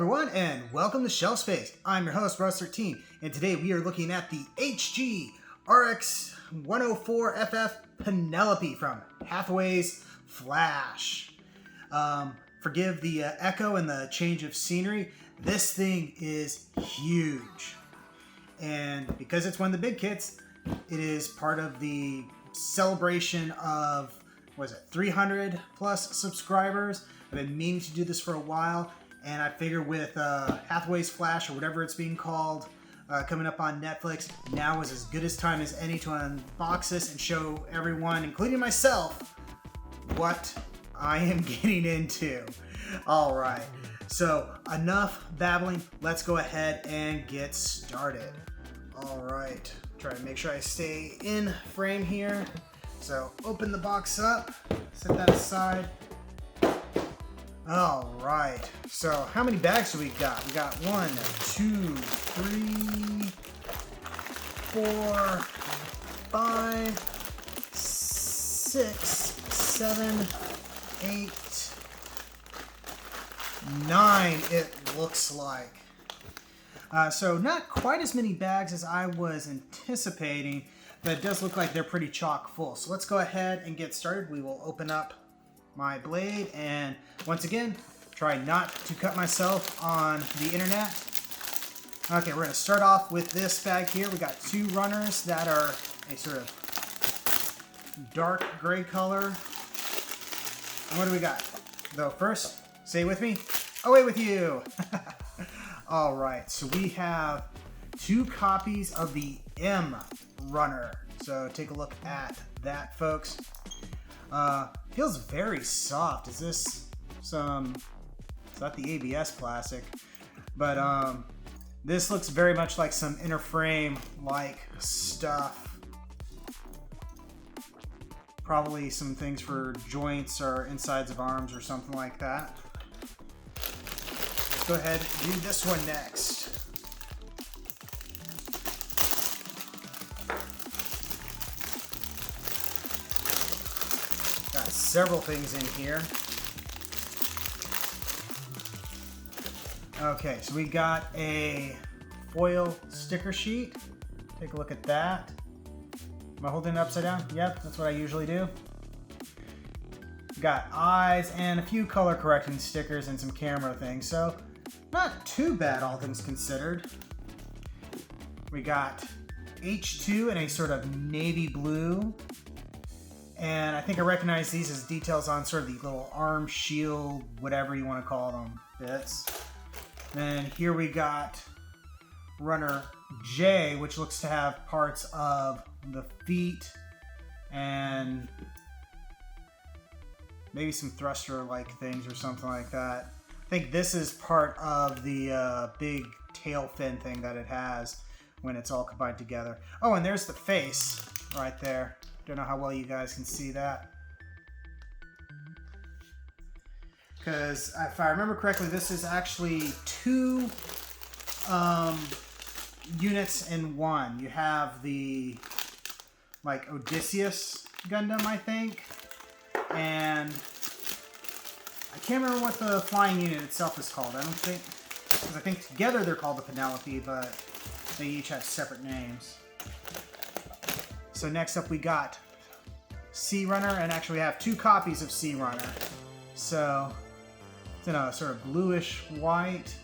everyone, and welcome to Shelf Space. I'm your host, Russ13, and today we are looking at the HG RX 104FF Penelope from Hathaway's Flash. Forgive the echo and the change of scenery. This thing is huge. And because it's one of the big kits, it is part of the celebration of, 300 plus subscribers. I've been meaning to do this for a while, and I figured with Hathaway's Flash, or whatever it's being called, coming up on Netflix, now is as good a time as any to unbox this and show everyone, including myself, what I am getting into. All right, so enough babbling. Let's go ahead and get started. All right, try to make sure I stay in frame here. So open the box up, set that aside. All right, so how many bags do we got? We got 1, 2, 3, 4, 5, 6, 7, 8, 9, it looks like. So not quite as many bags as I was anticipating, but it does look like they're pretty chock full. So let's go ahead and get started. We will open up my blade and once again, try not to cut myself on the internet. Okay, we're gonna start off with this bag here. We got 2 runners that are a sort of dark gray color. And what do we got? Though first, say with me, away with you. All right, so we have 2 copies of the M runner. So take a look at that, folks. Feels very soft. Is this some, it's not the ABS plastic, but this looks very much like some inner frame like stuff. Probably some things for joints or insides of arms or something like that. Let's go ahead and do this one next. Got several things in here. Okay, so we got a foil sticker sheet. Take a look at that. Am I holding it upside down? Yep, that's what I usually do. Got eyes and a few color correcting stickers and some camera things, so not too bad, all things considered. We got H2 in a sort of navy blue. And I think I recognize these as details on sort of the little arm shield, whatever you want to call them, bits. Then here we got runner J, which looks to have parts of the feet and maybe some thruster-like things or something like that. I think this is part of the big tail fin thing that it has when it's all combined together. Oh, and there's the face right there. Don't know how well you guys can see that. Because if I remember correctly, this is actually 2 units in one. You have the like Odysseus Gundam, I think, and I can't remember what the flying unit itself is called. I don't think, because I think together they're called the Penelope, but they each have separate names. So next up we got Sea Runner, and actually we have 2 copies of Sea Runner. So it's in a sort of bluish white.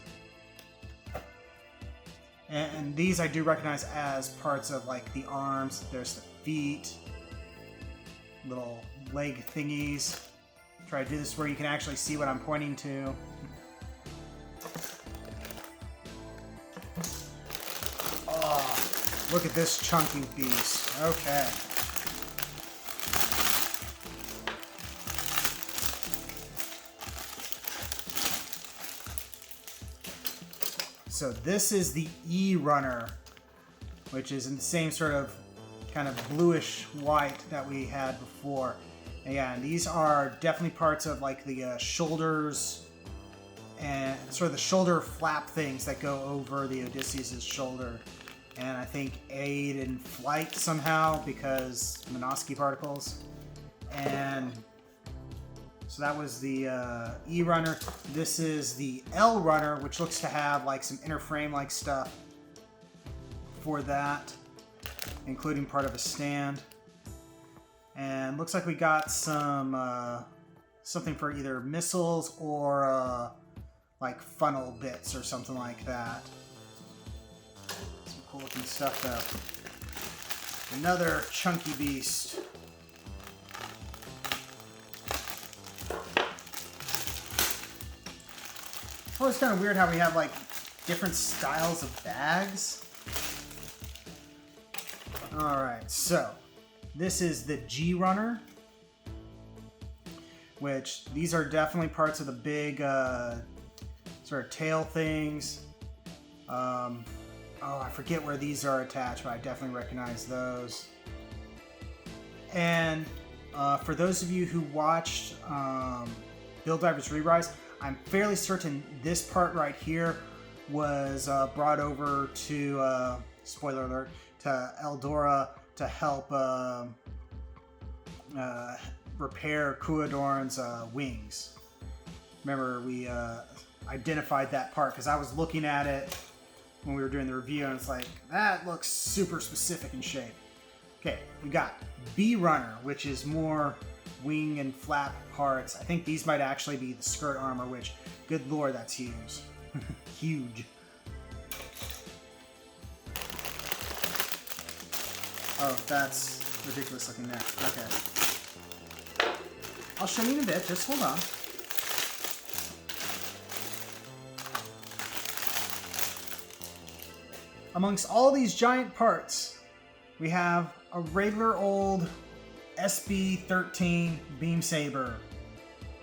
And these I do recognize as parts of like the arms. There's the feet, little leg thingies. Try to do this where you can actually see what I'm pointing to. Oh, look at this chunky beast. Okay. So this is the E runner, which is in the same sort of kind of bluish white that we had before. And yeah, and these are definitely parts of like the shoulders and sort of the shoulder flap things that go over the Odysseus' shoulder. And I think aid in flight somehow because Minovsky particles. And So that was the E runner. This is the L runner, which looks to have like some inner frame like stuff for that, including part of a stand. And looks like we got some something for either missiles or like funnel bits or something like that. Some cool looking stuff though. Another chunky beast. Oh, it's kind of weird how we have like different styles of bags. Alright, so this is the G runner, which these are definitely parts of the big sort of tail things. Oh, I forget where these are attached, but I definitely recognize those. And for those of you who watched Build Divers Re-Rise, I'm fairly certain this part right here was brought over to, spoiler alert, to Eldora to help repair Kuadorn's wings. Remember, we identified that part because I was looking at it when we were doing the review and it's like, that looks super specific in shape. Okay, we got B runner, which is more wing and flap parts. I think these might actually be the skirt armor, which, good lord, that's huge. Huge. Oh, that's ridiculous looking there. Okay. I'll show you in a bit, just hold on. Amongst all these giant parts, we have a regular old SB-13 beam saber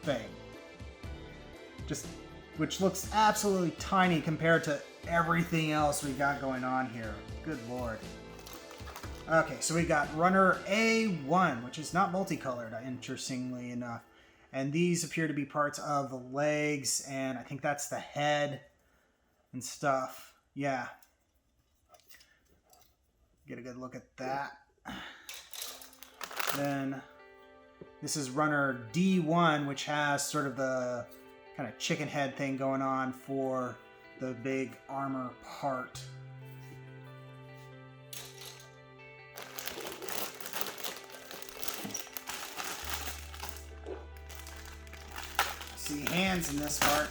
thing. Just, which looks absolutely tiny compared to everything else we got going on here. Good lord. Okay, so we got runner A1, which is not multicolored, interestingly enough. And these appear to be parts of the legs, and I think that's the head and stuff. Yeah. Get a good look at that. Then this is runner D1, which has sort of the kind of chicken head thing going on for the big armor part. See hands in this part.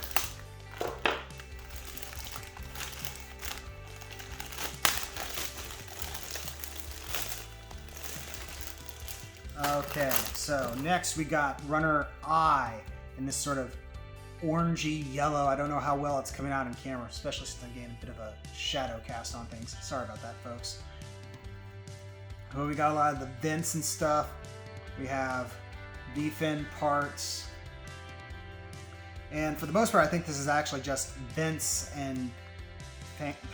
Okay, so next we got runner I in this sort of orangey yellow. I don't know how well it's coming out in camera, especially since I'm getting a bit of a shadow cast on things. Sorry about that, folks. Well, we got a lot of the vents and stuff. We have V-fin parts. And for the most part, I think this is actually just vents and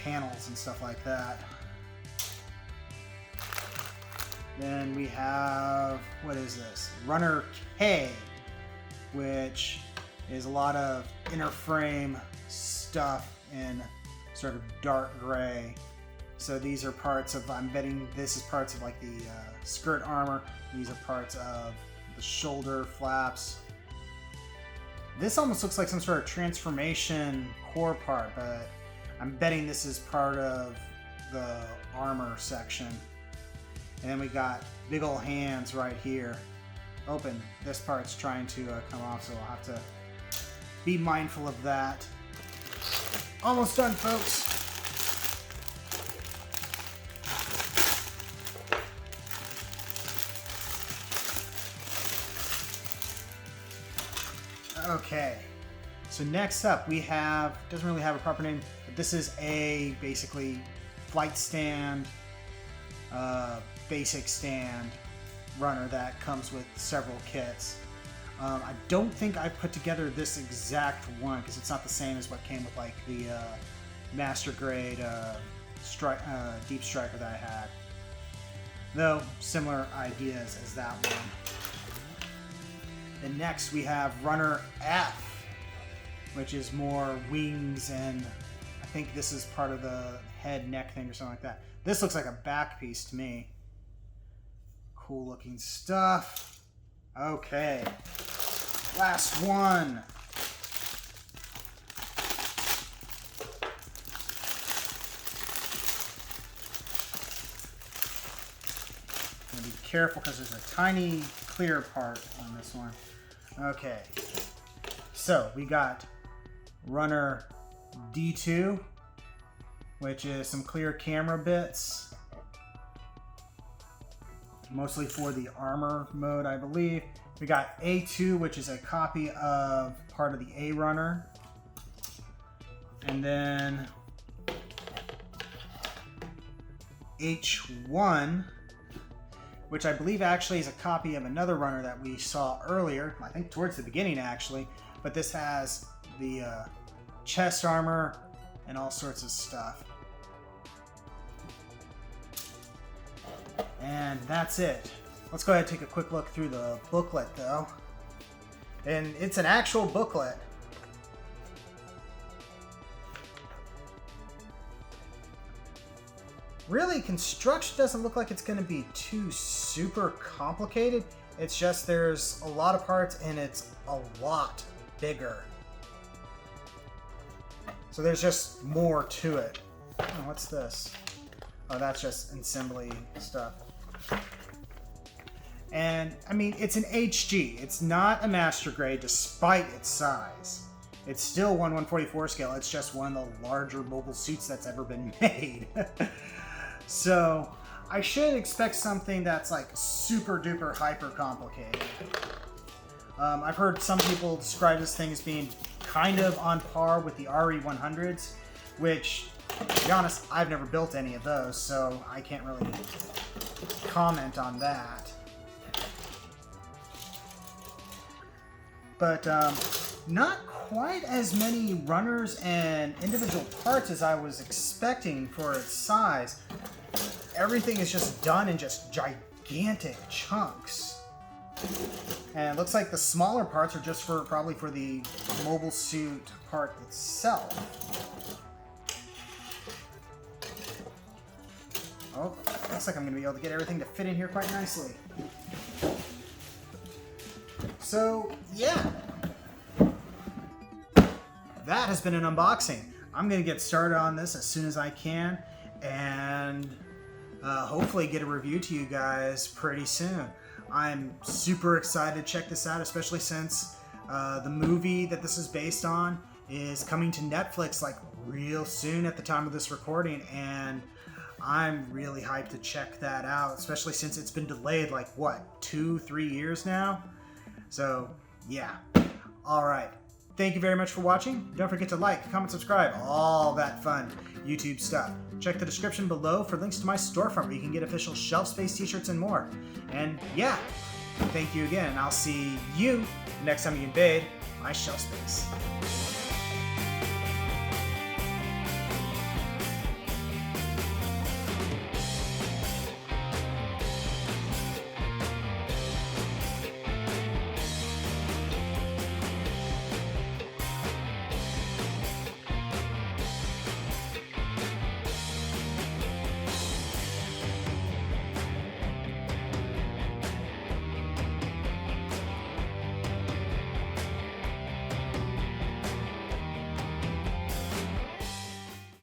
panels and stuff like that. Then we have, what is this? Runner K, which is a lot of inner frame stuff in sort of dark gray. So these are parts of, I'm betting this is parts of like the skirt armor. These are parts of the shoulder flaps. This almost looks like some sort of transformation core part, but I'm betting this is part of the armor section. And then we got big ol' hands right here. Open. This part's trying to come off, so we'll have to be mindful of that. Almost done, folks. Okay. So next up we have, doesn't really have a proper name, but this is a basically flight stand, basic stand runner that comes with several kits. I don't think I put together this exact one because it's not the same as what came with like the master grade deep striker that I had. Though similar ideas as that one. And next we have runner F, which is more wings, and I think this is part of the head neck thing or something like that. This looks like a back piece to me. Cool looking stuff. Okay. Last one. I'm gonna be careful because there's a tiny clear part on this one. Okay, so we got runner D2, which is some clear camera bits, mostly for the armor mode, I believe. We got A2, which is a copy of part of the A runner. And then H1, which I believe actually is a copy of another runner that we saw earlier, I think towards the beginning actually, but this has the chest armor and all sorts of stuff. And that's it. Let's go ahead and take a quick look through the booklet though. And it's an actual booklet. Really, construction doesn't look like it's going to be too super complicated. It's just there's a lot of parts and it's a lot bigger. So there's just more to it. Oh, what's this? Oh, that's just assembly stuff. And I mean, it's an HG. It's not a master grade despite its size. It's still 1/144 scale. It's just one of the larger mobile suits that's ever been made. So I should expect something that's like super duper hyper complicated. I've heard some people describe this thing as being kind of on par with the RE100s, which, to be honest, I've never built any of those, so I can't really comment on that. But not quite as many runners and individual parts as I was expecting for its size. Everything is just done in just gigantic chunks. And it looks like the smaller parts are just for probably for the mobile suit part itself. Oh, looks like I'm going to be able to get everything to fit in here quite nicely. So, yeah. That has been an unboxing. I'm going to get started on this as soon as I can, and hopefully get a review to you guys pretty soon. I'm super excited to check this out, especially since the movie that this is based on is coming to Netflix like real soon at the time of this recording, and I'm really hyped to check that out, especially since it's been delayed like, what, 2-3 years now? So, yeah. Alright. Thank you very much for watching. Don't forget to like, comment, subscribe, all that fun YouTube stuff. Check the description below for links to my storefront where you can get official shelf space t-shirts and more. And yeah, thank you again. I'll see you next time you invade my shelf space.